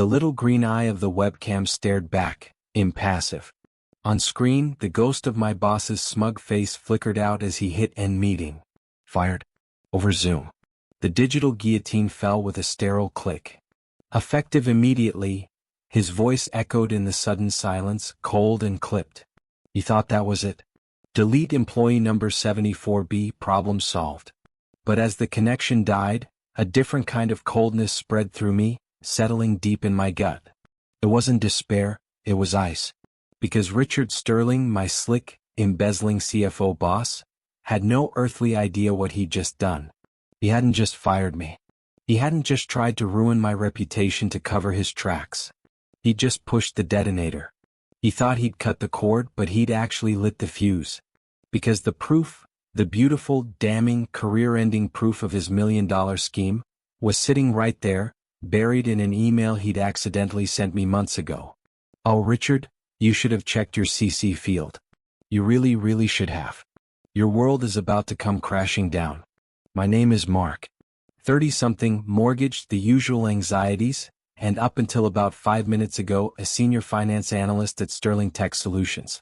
The little green eye of the webcam stared back, impassive. On screen, the ghost of my boss's smug face flickered out as he hit end meeting. Fired. Over Zoom. The digital guillotine fell with a sterile click. Effective immediately, his voice echoed in the sudden silence, cold and clipped. You thought that was it? Delete employee number 74B, problem solved. But as the connection died, a different kind of coldness spread through me, settling deep in my gut. It wasn't despair, it was ice. Because Richard Sterling, my slick, embezzling CFO boss, had no earthly idea what he'd just done. He hadn't just fired me. He hadn't just tried to ruin my reputation to cover his tracks. He'd just pushed the detonator. He thought he'd cut the cord, but he'd actually lit the fuse. Because the proof, the beautiful, damning, career-ending proof of his $1 million scheme, was sitting right there, buried in an email he'd accidentally sent me months ago. Oh, Richard, you should have checked your CC field. You really, really should have. Your world is about to come crashing down. My name is Mark. 30-something, mortgaged, the usual anxieties, and up until about 5 minutes ago, a senior finance analyst at Sterling Tech Solutions.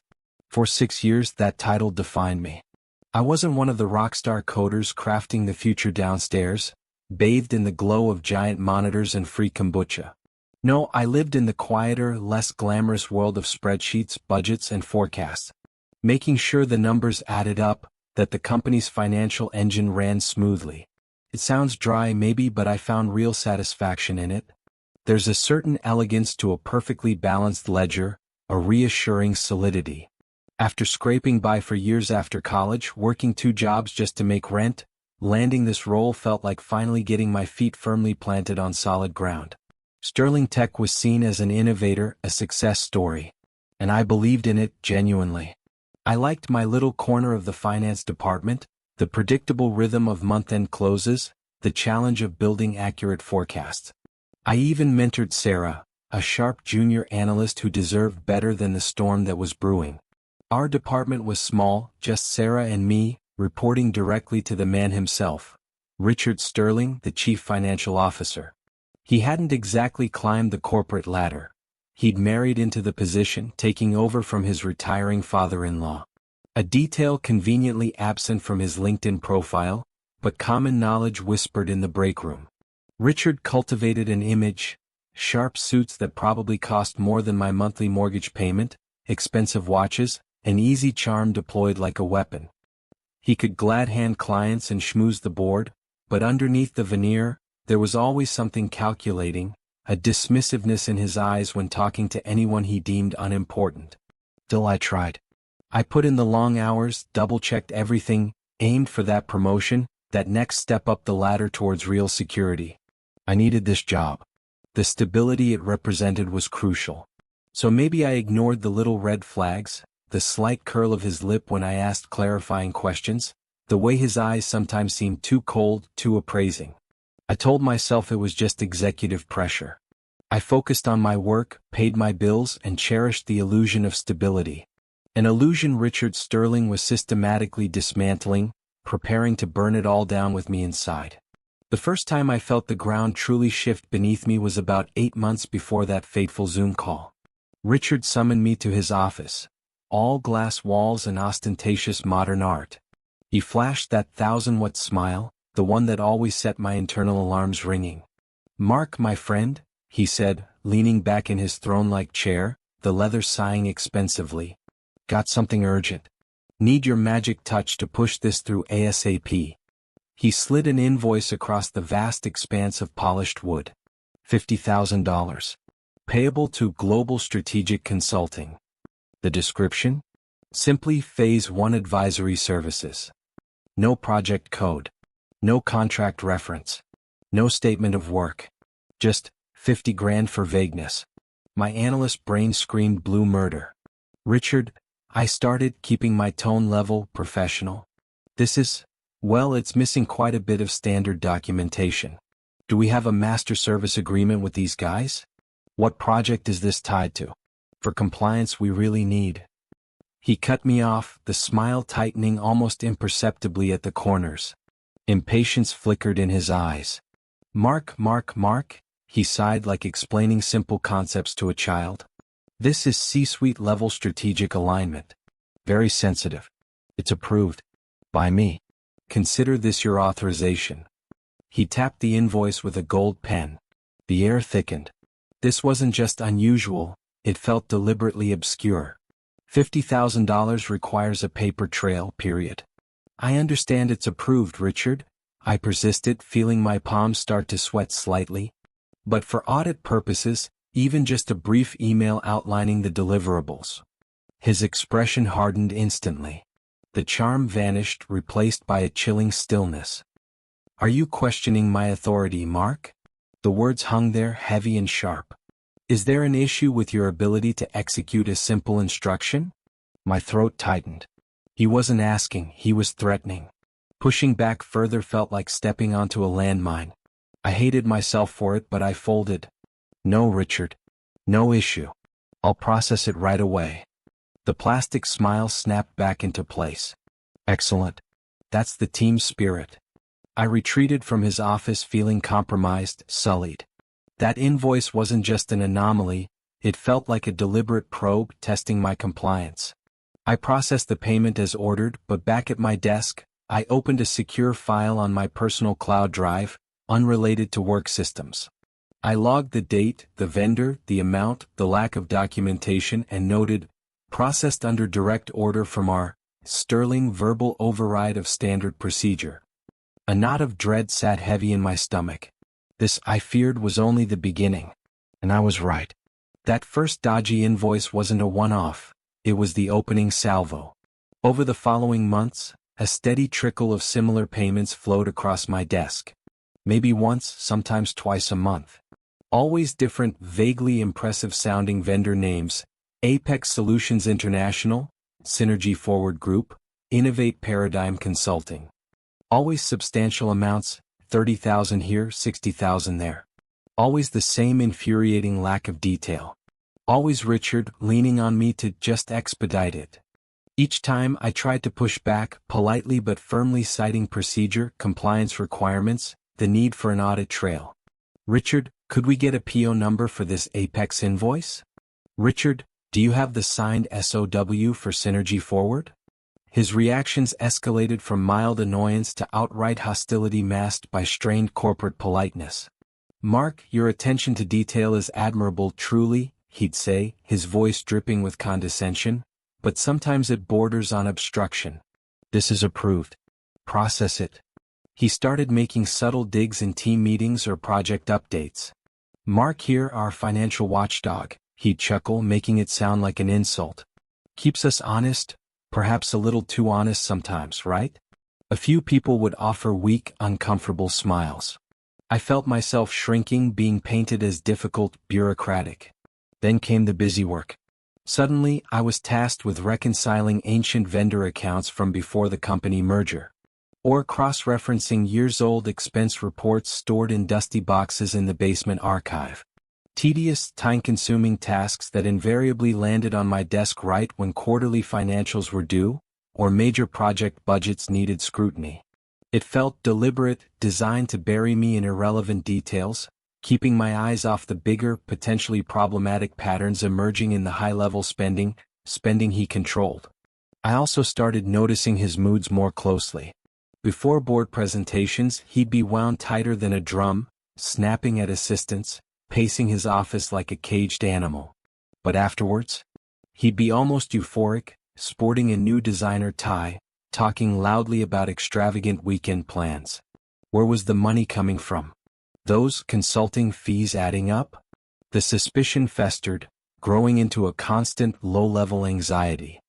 For 6 years, that title defined me. I wasn't one of the rockstar coders crafting the future downstairs, bathed in the glow of giant monitors and free kombucha. No, I lived in the quieter, less glamorous world of spreadsheets, budgets, and forecasts, making sure the numbers added up, that the company's financial engine ran smoothly. It sounds dry maybe, but I found real satisfaction in it. There's a certain elegance to a perfectly balanced ledger, a reassuring solidity. After scraping by for years after college, working 2 jobs just to make rent, landing this role felt like finally getting my feet firmly planted on solid ground. Sterling Tech was seen as an innovator, a success story. And I believed in it genuinely. I liked my little corner of the finance department, the predictable rhythm of month-end closes, the challenge of building accurate forecasts. I even mentored Sarah, a sharp junior analyst who deserved better than the storm that was brewing. Our department was small, just Sarah and me, reporting directly to the man himself, Richard Sterling, the chief financial officer. He hadn't exactly climbed the corporate ladder. He'd married into the position, taking over from his retiring father-in-law. A detail conveniently absent from his LinkedIn profile, but common knowledge whispered in the break room. Richard cultivated an image, sharp suits that probably cost more than my monthly mortgage payment, expensive watches, an easy charm deployed like a weapon. He could glad-hand clients and schmooze the board, but underneath the veneer, there was always something calculating, a dismissiveness in his eyes when talking to anyone he deemed unimportant. Still I tried. I put in the long hours, double-checked everything, aimed for that promotion, that next step up the ladder towards real security. I needed this job. The stability it represented was crucial. So maybe I ignored the little red flags, the slight curl of his lip when I asked clarifying questions, the way his eyes sometimes seemed too cold, too appraising. I told myself it was just executive pressure. I focused on my work, paid my bills, and cherished the illusion of stability. An illusion Richard Sterling was systematically dismantling, preparing to burn it all down with me inside. The first time I felt the ground truly shift beneath me was about 8 months before that fateful Zoom call. Richard summoned me to his office, all glass walls and ostentatious modern art. He flashed that 1,000-watt smile, the one that always set my internal alarms ringing. "Mark, my friend," he said, leaning back in his throne-like chair, the leather sighing expensively. "Got something urgent. Need your magic touch to push this through ASAP." He slid an invoice across the vast expanse of polished wood. $50,000. Payable to Global Strategic Consulting. The description? Simply Phase 1 Advisory Services. No project code. No contract reference. No statement of work. Just 50 grand for vagueness. My analyst brain screamed blue murder. "Richard," I started, keeping my tone level, professional. It's missing quite a bit of standard documentation. Do we have a master service agreement with these guys? What project is this tied to? For compliance we really need." He cut me off, the smile tightening almost imperceptibly at the corners. Impatience flickered in his eyes. Mark, he sighed like explaining simple concepts to a child. This is C-suite level strategic alignment. Very sensitive. It's approved. By me. Consider this your authorization. He tapped the invoice with a gold pen. The air thickened. This wasn't just unusual, it felt deliberately obscure. $50,000 requires a paper trail, period. I understand it's approved, Richard. I persisted, feeling my palms start to sweat slightly. But for audit purposes, even just a brief email outlining the deliverables. His expression hardened instantly. The charm vanished, replaced by a chilling stillness. Are you questioning my authority, Mark? The words hung there, heavy and sharp. Is there an issue with your ability to execute a simple instruction? My throat tightened. He wasn't asking, he was threatening. Pushing back further felt like stepping onto a landmine. I hated myself for it, but I folded. No, Richard. No issue. I'll process it right away. The plastic smile snapped back into place. Excellent. That's the team spirit. I retreated from his office feeling compromised, sullied. That invoice wasn't just an anomaly, it felt like a deliberate probe testing my compliance. I processed the payment as ordered, but back at my desk, I opened a secure file on my personal cloud drive, unrelated to work systems. I logged the date, the vendor, the amount, the lack of documentation, and noted, processed under direct order from our sterling verbal override of standard procedure. A knot of dread sat heavy in my stomach. This, I feared, was only the beginning. And I was right. That first dodgy invoice wasn't a one-off, it was the opening salvo. Over the following months, a steady trickle of similar payments flowed across my desk. Maybe once, sometimes twice a month. Always different, vaguely impressive-sounding vendor names: Apex Solutions International, Synergy Forward Group, Innovate Paradigm Consulting. Always substantial amounts, 30,000 here, 60,000 there. Always the same infuriating lack of detail. Always Richard leaning on me to just expedite it. Each time I tried to push back, politely but firmly citing procedure, compliance requirements, the need for an audit trail. Richard, could we get a PO number for this Apex invoice? Richard, do you have the signed SOW for Synergy Forward? His reactions escalated from mild annoyance to outright hostility masked by strained corporate politeness. Mark, your attention to detail is admirable, truly, he'd say, his voice dripping with condescension, but sometimes it borders on obstruction. This is approved. Process it. He started making subtle digs in team meetings or project updates. Mark here, our financial watchdog, he'd chuckle, making it sound like an insult. Keeps us honest, perhaps a little too honest sometimes, right? A few people would offer weak, uncomfortable smiles. I felt myself shrinking, being painted as difficult, bureaucratic. Then came the busy work. Suddenly, I was tasked with reconciling ancient vendor accounts from before the company merger, or cross-referencing years-old expense reports stored in dusty boxes in the basement archive. Tedious, time-consuming tasks that invariably landed on my desk right when quarterly financials were due, or major project budgets needed scrutiny. It felt deliberate, designed to bury me in irrelevant details, keeping my eyes off the bigger, potentially problematic patterns emerging in the high-level spending he controlled. I also started noticing his moods more closely. Before board presentations, he'd be wound tighter than a drum, snapping at assistants, pacing his office like a caged animal. But afterwards, he'd be almost euphoric, sporting a new designer tie, talking loudly about extravagant weekend plans. Where was the money coming from? Those consulting fees adding up? The suspicion festered, growing into a constant, low-level anxiety.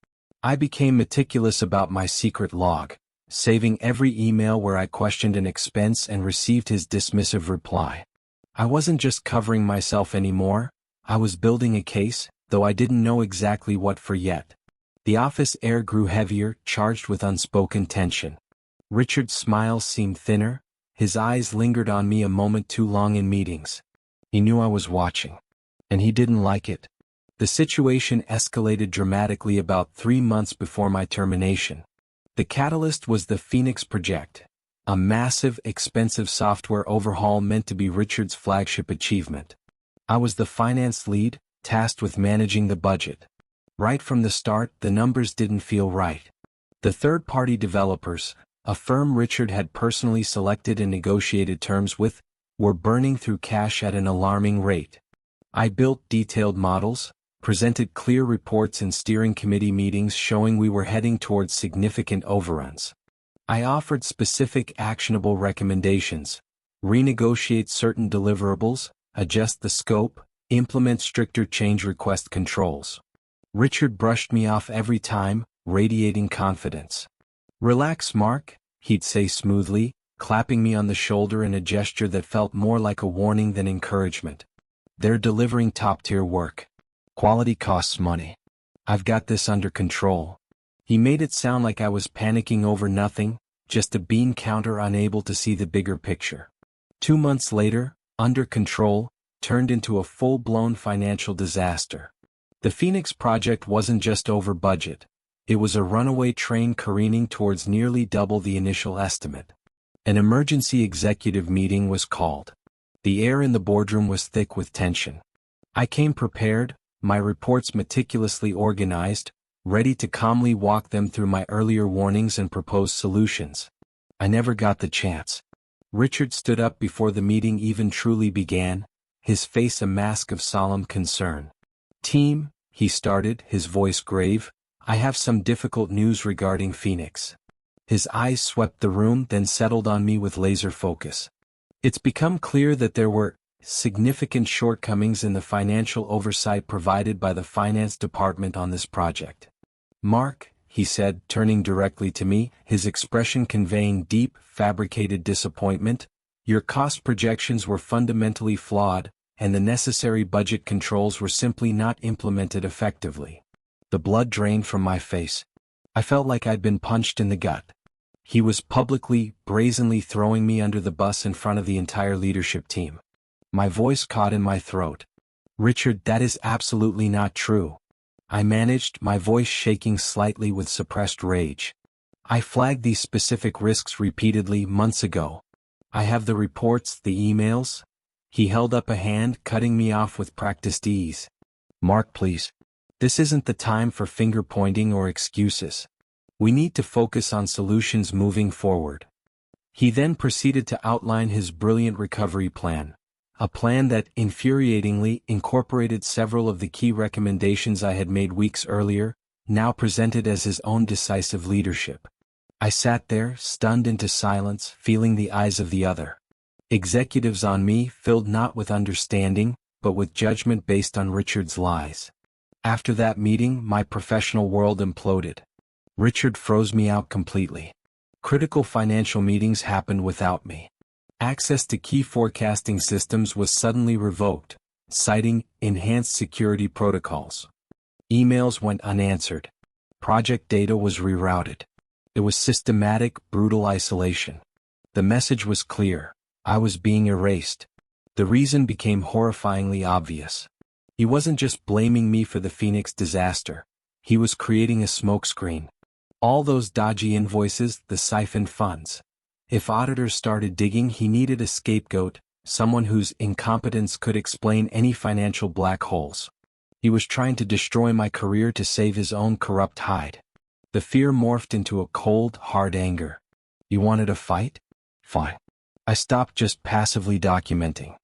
I became meticulous about my secret log, saving every email where I questioned an expense and received his dismissive reply. I wasn't just covering myself anymore, I was building a case, though I didn't know exactly what for yet. The office air grew heavier, charged with unspoken tension. Richard's smile seemed thinner, his eyes lingered on me a moment too long in meetings. He knew I was watching. And he didn't like it. The situation escalated dramatically about 3 months before my termination. The catalyst was the Phoenix Project, A massive, expensive software overhaul meant to be Richard's flagship achievement. I was the finance lead, tasked with managing the budget. Right from the start, the numbers didn't feel right. The third-party developers, a firm Richard had personally selected and negotiated terms with, were burning through cash at an alarming rate. I built detailed models, presented clear reports in steering committee meetings showing we were heading towards significant overruns. I offered specific actionable recommendations: renegotiate certain deliverables, adjust the scope, implement stricter change request controls. Richard brushed me off every time, radiating confidence. "Relax, Mark," he'd say smoothly, clapping me on the shoulder in a gesture that felt more like a warning than encouragement. "They're delivering top-tier work. Quality costs money. I've got this under control." He made it sound like I was panicking over nothing, just a bean counter unable to see the bigger picture. 2 months later, under control, turned into a full-blown financial disaster. The Phoenix project wasn't just over budget. It was a runaway train careening towards nearly double the initial estimate. An emergency executive meeting was called. The air in the boardroom was thick with tension. I came prepared, my reports meticulously organized, ready to calmly walk them through my earlier warnings and proposed solutions. I never got the chance. Richard stood up before the meeting even truly began, his face a mask of solemn concern. "Team," he started, his voice grave, "I have some difficult news regarding Phoenix." His eyes swept the room, then settled on me with laser focus. "It's become clear that there were significant shortcomings in the financial oversight provided by the finance department on this project. Mark," he said, turning directly to me, his expression conveying deep, fabricated disappointment, "your cost projections were fundamentally flawed, and the necessary budget controls were simply not implemented effectively." The blood drained from my face. I felt like I'd been punched in the gut. He was publicly, brazenly throwing me under the bus in front of the entire leadership team. My voice caught in my throat. "Richard, that is absolutely not true." I managed, my voice shaking slightly with suppressed rage. "I flagged these specific risks repeatedly months ago. I have the reports, the emails." He held up a hand, cutting me off with practiced ease. "Mark, please. This isn't the time for finger-pointing or excuses. We need to focus on solutions moving forward." He then proceeded to outline his brilliant recovery plan, a plan that, infuriatingly, incorporated several of the key recommendations I had made weeks earlier, now presented as his own decisive leadership. I sat there, stunned into silence, feeling the eyes of the other executives on me, filled not with understanding, but with judgment based on Richard's lies. After that meeting, my professional world imploded. Richard froze me out completely. Critical financial meetings happened without me. Access to key forecasting systems was suddenly revoked, citing enhanced security protocols. Emails went unanswered. Project data was rerouted. It was systematic, brutal isolation. The message was clear. I was being erased. The reason became horrifyingly obvious. He wasn't just blaming me for the Phoenix disaster. He was creating a smokescreen. All those dodgy invoices, the siphoned funds. If auditors started digging, he needed a scapegoat, someone whose incompetence could explain any financial black holes. He was trying to destroy my career to save his own corrupt hide. The fear morphed into a cold, hard anger. "You wanted a fight? Fine." I stopped just passively documenting.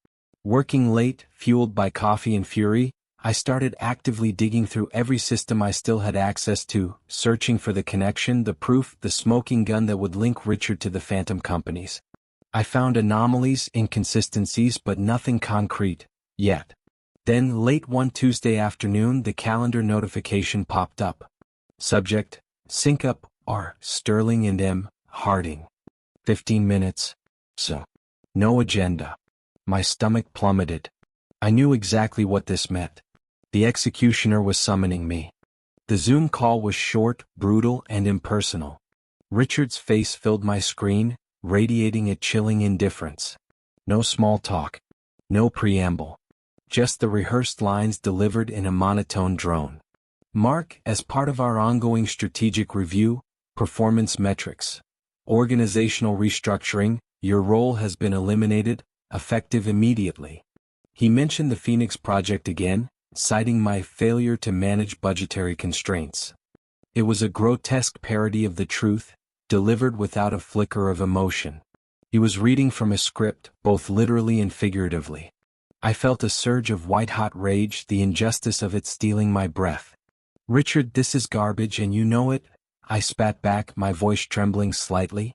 Working late, fueled by coffee and fury, I started actively digging through every system I still had access to, searching for the connection, the proof, the smoking gun that would link Richard to the phantom companies. I found anomalies, inconsistencies, but nothing concrete, yet. Then, late one Tuesday afternoon, the calendar notification popped up. Subject: Sync up, R. Sterling and M. Harding. 15 minutes. So. No agenda. My stomach plummeted. I knew exactly what this meant. The executioner was summoning me. The Zoom call was short, brutal, and impersonal. Richard's face filled my screen, radiating a chilling indifference. No small talk. No preamble. Just the rehearsed lines delivered in a monotone drone. "Mark, as part of our ongoing strategic review, performance metrics. Organizational restructuring, your role has been eliminated, effective immediately. He mentioned the Phoenix Project again, citing my failure to manage budgetary constraints. It was a grotesque parody of the truth, delivered without a flicker of emotion. He was reading from a script, both literally and figuratively. I felt a surge of white-hot rage, the injustice of it stealing my breath. "Richard, this is garbage and you know it," I spat back, my voice trembling slightly.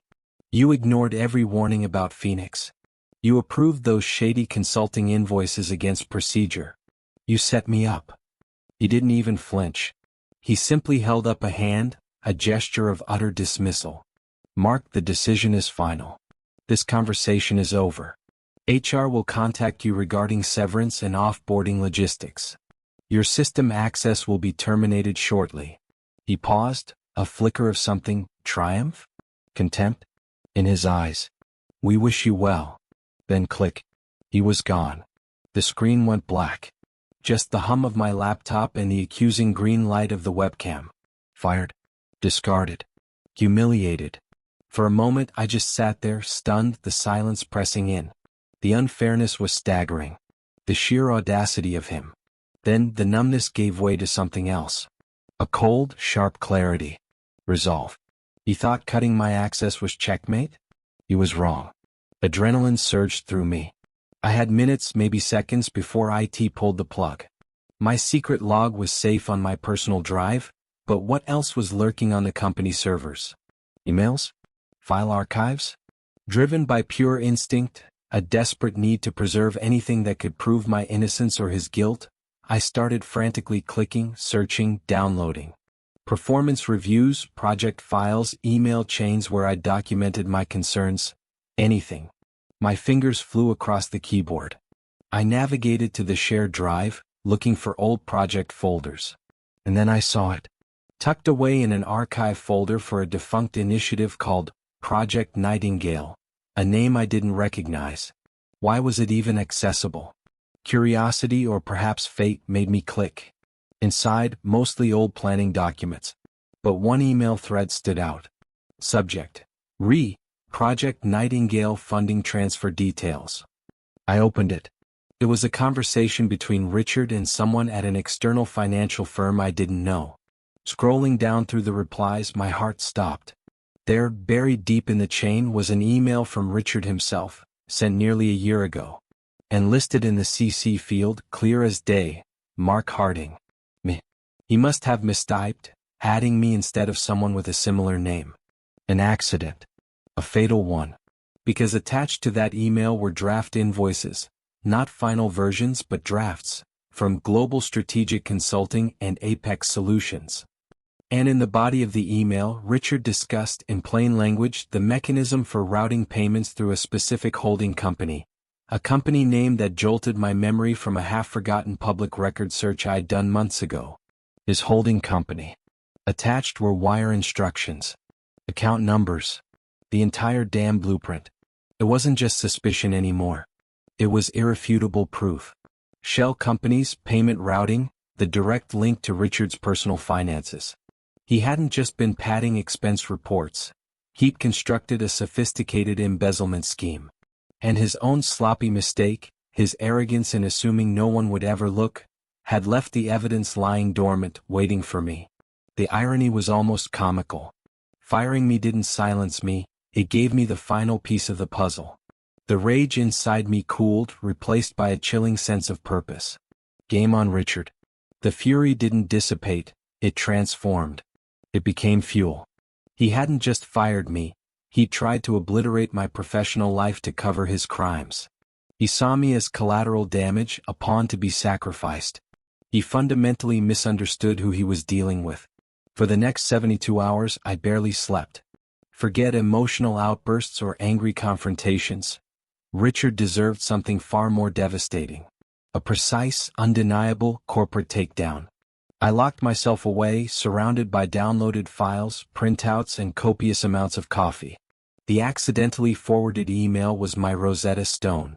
"You ignored every warning about Phoenix. You approved those shady consulting invoices against procedure. You set me up." He didn't even flinch. He simply held up a hand, a gesture of utter dismissal. "Mark, the decision is final. This conversation is over. HR will contact you regarding severance and off-boarding logistics. Your system access will be terminated shortly." He paused, a flicker of something, triumph? Contempt? In his eyes. "We wish you well." Then click. He was gone. The screen went black. Just the hum of my laptop and the accusing green light of the webcam. Fired. Discarded. Humiliated. For a moment I just sat there, stunned, the silence pressing in. The unfairness was staggering. The sheer audacity of him. Then the numbness gave way to something else. A cold, sharp clarity. Resolve. He thought cutting my access was checkmate? He was wrong. Adrenaline surged through me. I had minutes, maybe seconds, before IT pulled the plug. My secret log was safe on my personal drive, but what else was lurking on the company servers? Emails? File archives? Driven by pure instinct, a desperate need to preserve anything that could prove my innocence or his guilt, I started frantically clicking, searching, downloading. Performance reviews, project files, email chains where I documented my concerns. Anything. My fingers flew across the keyboard. I navigated to the shared drive, looking for old project folders. And then I saw it. Tucked away in an archive folder for a defunct initiative called Project Nightingale, a name I didn't recognize. Why was it even accessible? Curiosity or perhaps fate made me click. Inside, mostly old planning documents. But one email thread stood out. Subject: Project Nightingale funding transfer details. I opened it. It was a conversation between Richard and someone at an external financial firm I didn't know. Scrolling down through the replies, my heart stopped. There, buried deep in the chain, was an email from Richard himself, sent nearly a year ago. And listed in the CC field, clear as day, Mark Harding. Me. He must have mistyped, adding me instead of someone with a similar name. An accident. A fatal one. Because attached to that email were draft invoices, not final versions but drafts, from Global Strategic Consulting and Apex Solutions. And in the body of the email, Richard discussed, in plain language, the mechanism for routing payments through a specific holding company, a company name that jolted my memory from a half-forgotten public record search I'd done months ago. His holding company. Attached were wire instructions, account numbers, the entire damn blueprint. It wasn't just suspicion anymore. It was irrefutable proof. Shell companies, payment routing, the direct link to Richard's personal finances. He hadn't just been padding expense reports. He'd constructed a sophisticated embezzlement scheme. And his own sloppy mistake, his arrogance in assuming no one would ever look, had left the evidence lying dormant, waiting for me. The irony was almost comical. Firing me didn't silence me, it gave me the final piece of the puzzle. The rage inside me cooled, replaced by a chilling sense of purpose. Game on, Richard. The fury didn't dissipate, it transformed. It became fuel. He hadn't just fired me, he tried to obliterate my professional life to cover his crimes. He saw me as collateral damage, a pawn to be sacrificed. He fundamentally misunderstood who he was dealing with. For the next 72 hours, I barely slept. Forget emotional outbursts or angry confrontations. Richard deserved something far more devastating. A precise, undeniable corporate takedown. I locked myself away, surrounded by downloaded files, printouts, and copious amounts of coffee. The accidentally forwarded email was my Rosetta Stone.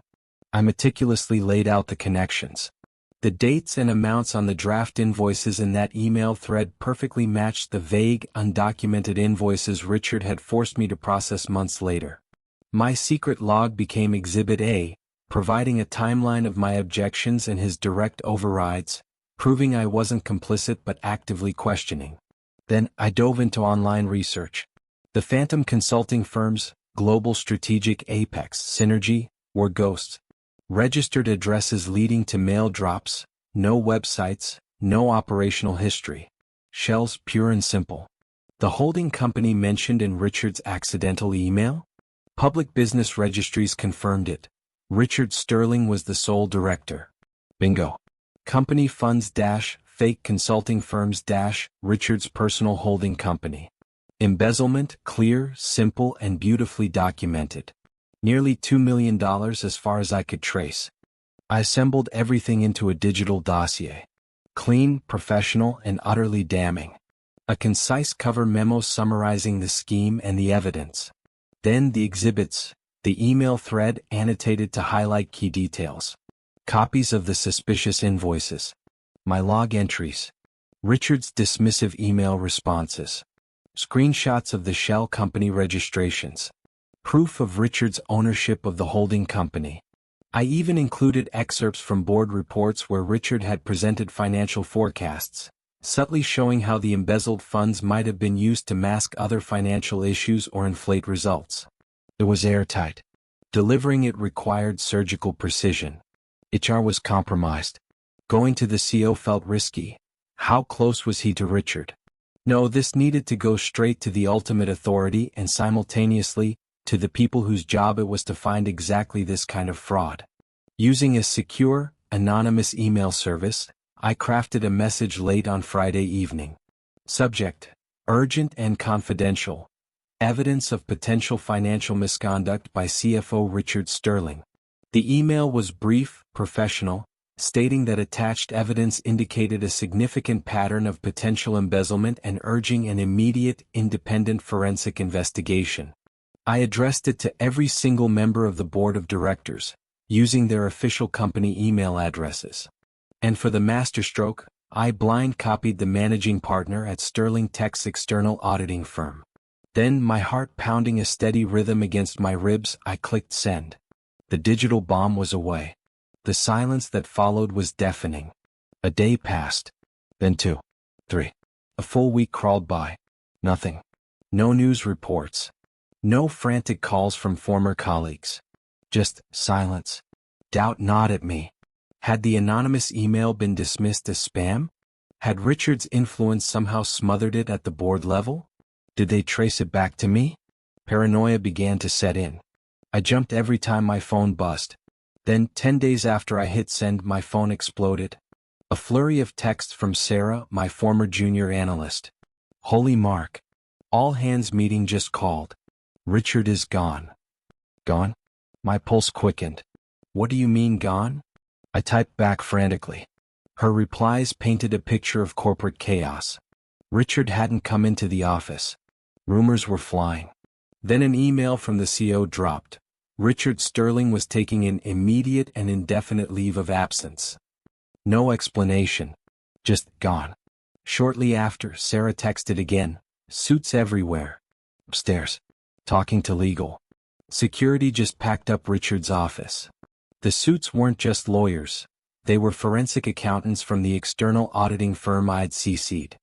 I meticulously laid out the connections. The dates and amounts on the draft invoices in that email thread perfectly matched the vague, undocumented invoices Richard had forced me to process months later. My secret log became Exhibit A, providing a timeline of my objections and his direct overrides, proving I wasn't complicit but actively questioning. Then I dove into online research. The phantom consulting firms, Global Strategic, Apex, Synergy, were ghosts. Registered addresses leading to mail drops, no websites, no operational history. Shells pure and simple. The holding company mentioned in Richard's accidental email? Public business registries confirmed it. Richard Sterling was the sole director. Bingo. Company funds - fake consulting firms - Richard's personal holding company. Embezzlement, clear, simple, and beautifully documented. Nearly $2 million as far as I could trace. I assembled everything into a digital dossier. Clean, professional, and utterly damning. A concise cover memo summarizing the scheme and the evidence. Then the exhibits, the email thread annotated to highlight key details. Copies of the suspicious invoices. My log entries. Richard's dismissive email responses. Screenshots of the shell company registrations. Proof of Richard's ownership of the holding company. I even included excerpts from board reports where Richard had presented financial forecasts, subtly showing how the embezzled funds might have been used to mask other financial issues or inflate results. It was airtight. Delivering it required surgical precision. HR was compromised. Going to the CO felt risky. How close was he to Richard? No, this needed to go straight to the ultimate authority and simultaneously, to the people whose job it was to find exactly this kind of fraud. Using a secure, anonymous email service, I crafted a message late on Friday evening. Subject: urgent and confidential. Evidence of potential financial misconduct by CFO Richard Sterling. The email was brief, professional, stating that attached evidence indicated a significant pattern of potential embezzlement and urging an immediate, independent forensic investigation. I addressed it to every single member of the board of directors, using their official company email addresses. And for the masterstroke, I blind copied the managing partner at Sterling Tech's external auditing firm. Then, my heart pounding a steady rhythm against my ribs, I clicked send. The digital bomb was away. The silence that followed was deafening. A day passed. Then 2. 3. A full week crawled by. Nothing. No news reports. No frantic calls from former colleagues. Just silence. Doubt gnawed at me. Had the anonymous email been dismissed as spam? Had Richard's influence somehow smothered it at the board level? Did they trace it back to me? Paranoia began to set in. I jumped every time my phone buzzed. Then, 10 days after I hit send, my phone exploded. A flurry of texts from Sarah, my former junior analyst. Holy Mark. All hands meeting just called. Richard is gone. Gone? My pulse quickened. What do you mean gone? I typed back frantically. Her replies painted a picture of corporate chaos. Richard hadn't come into the office. Rumors were flying. Then an email from the CO dropped. Richard Sterling was taking an immediate and indefinite leave of absence. No explanation. Just gone. Shortly after, Sarah texted again. Suits everywhere. Upstairs. Talking to legal. Security just packed up Richard's office. The suits weren't just lawyers. They were forensic accountants from the external auditing firm I'd CC'd.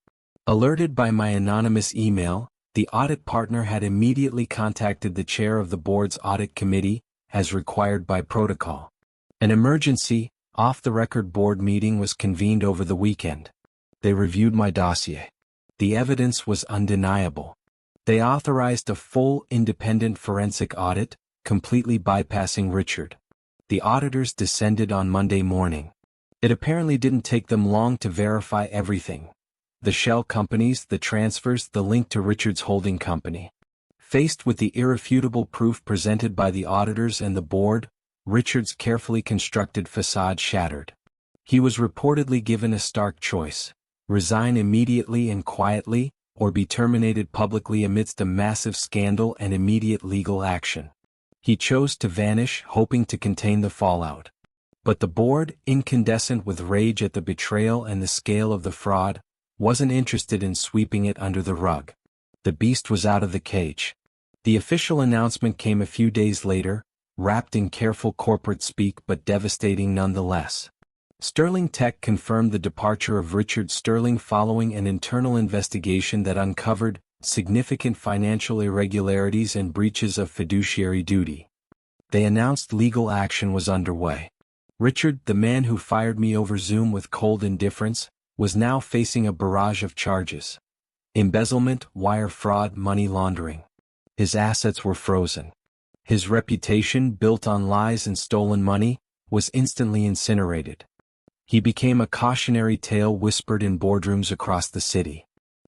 Alerted by my anonymous email, the audit partner had immediately contacted the chair of the board's audit committee, as required by protocol. An emergency, off-the-record board meeting was convened over the weekend. They reviewed my dossier. The evidence was undeniable. They authorized a full, independent forensic audit, completely bypassing Richard. The auditors descended on Monday morning. It apparently didn't take them long to verify everything. The shell companies, the transfers, the link to Richard's holding company. Faced with the irrefutable proof presented by the auditors and the board, Richard's carefully constructed facade shattered. He was reportedly given a stark choice: resign immediately and quietly, or be terminated publicly amidst a massive scandal and immediate legal action. He chose to vanish, hoping to contain the fallout. But the board, incandescent with rage at the betrayal and the scale of the fraud, wasn't interested in sweeping it under the rug. The beast was out of the cage. The official announcement came a few days later, wrapped in careful corporate speak but devastating nonetheless. Sterling Tech confirmed the departure of Richard Sterling following an internal investigation that uncovered significant financial irregularities and breaches of fiduciary duty. They announced legal action was underway. Richard, the man who fired me over Zoom with cold indifference, was now facing a barrage of charges. Embezzlement, wire fraud, money laundering. His assets were frozen. His reputation, built on lies and stolen money, was instantly incinerated. He became a cautionary tale whispered in boardrooms across the city.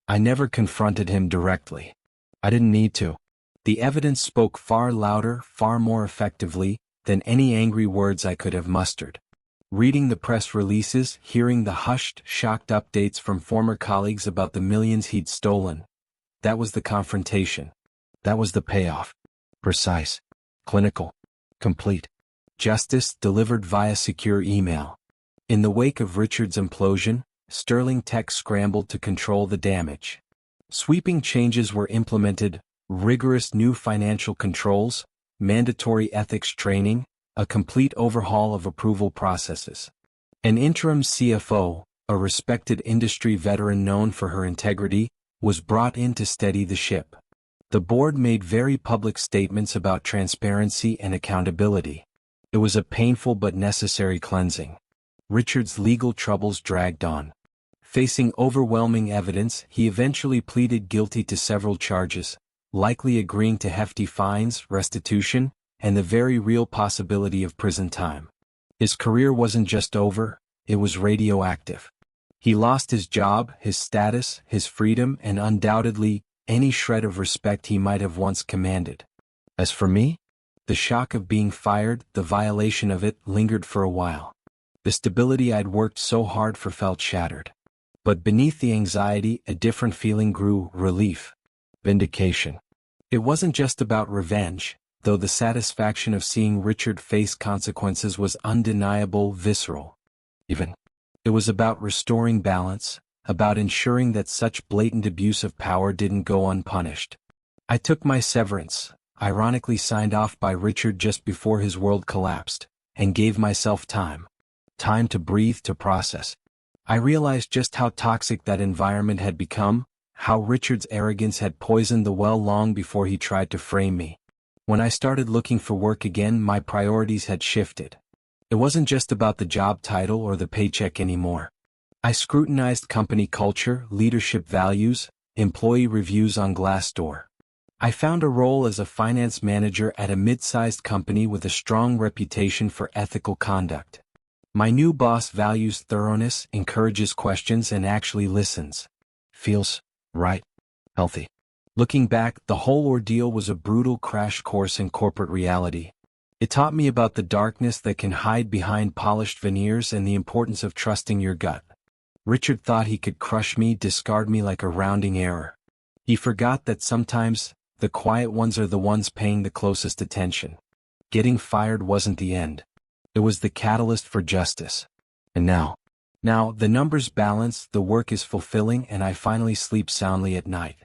I never confronted him directly. I didn't need to. The evidence spoke far louder, far more effectively, than any angry words I could have mustered. Reading the press releases, hearing the hushed, shocked updates from former colleagues about the millions he'd stolen. That was the confrontation. That was the payoff. Precise. Clinical. Complete. Justice delivered via secure email. In the wake of Richard's implosion, Sterling Tech scrambled to control the damage. Sweeping changes were implemented, rigorous new financial controls, mandatory ethics training, a complete overhaul of approval processes. An interim CFO, a respected industry veteran known for her integrity, was brought in to steady the ship. The board made very public statements about transparency and accountability. It was a painful but necessary cleansing. Richard's legal troubles dragged on. Facing overwhelming evidence, he eventually pleaded guilty to several charges, likely agreeing to hefty fines, restitution, and the very real possibility of prison time. His career wasn't just over, it was radioactive. He lost his job, his status, his freedom, and undoubtedly, any shred of respect he might have once commanded. As for me, the shock of being fired, the violation of it, lingered for a while. The stability I'd worked so hard for felt shattered. But beneath the anxiety, a different feeling grew: relief. Vindication. It wasn't just about revenge, though the satisfaction of seeing Richard face consequences was undeniable, visceral. It was about restoring balance, about ensuring that such blatant abuse of power didn't go unpunished. I took my severance, ironically signed off by Richard just before his world collapsed, and gave myself time. Time to breathe, to process. I realized just how toxic that environment had become, how Richard's arrogance had poisoned the well long before he tried to frame me. When I started looking for work again, my priorities had shifted. It wasn't just about the job title or the paycheck anymore. I scrutinized company culture, leadership values, employee reviews on Glassdoor. I found a role as a finance manager at a mid-sized company with a strong reputation for ethical conduct. My new boss values thoroughness, encourages questions, and actually listens. Feels right, healthy. Looking back, the whole ordeal was a brutal crash course in corporate reality. It taught me about the darkness that can hide behind polished veneers and the importance of trusting your gut. Richard thought he could crush me, discard me like a rounding error. He forgot that sometimes, the quiet ones are the ones paying the closest attention. Getting fired wasn't the end. It was the catalyst for justice. And now, the numbers balance, the work is fulfilling, and I finally sleep soundly at night.